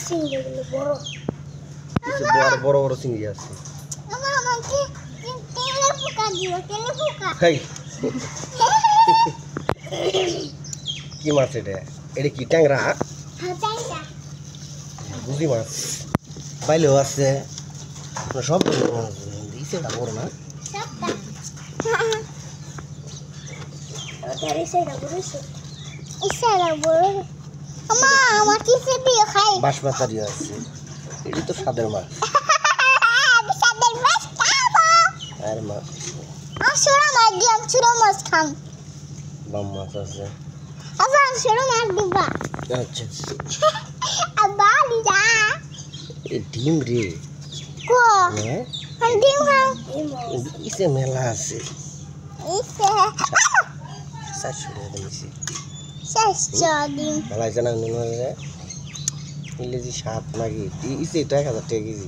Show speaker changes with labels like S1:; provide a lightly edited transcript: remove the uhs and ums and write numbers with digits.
S1: চিংড়িগুলো বড়
S2: বড় বড় চিংড়ি আছে। কি মাছ এটা? এটা কি ট্যাংরা? বুঝি মাছ বাইলেও আছে, সব ইসেটা বড় না? বাঁশবাতারিও আছে। এটি তো স্বাদের মাছ। আর মাছ বাম মাছ আছে। আচ্ছা ডিম রে ইসে মেলা আছে। মেলা আছে না ইংরেজি 7 নাকি ইসে 1000 টাকা কেজি।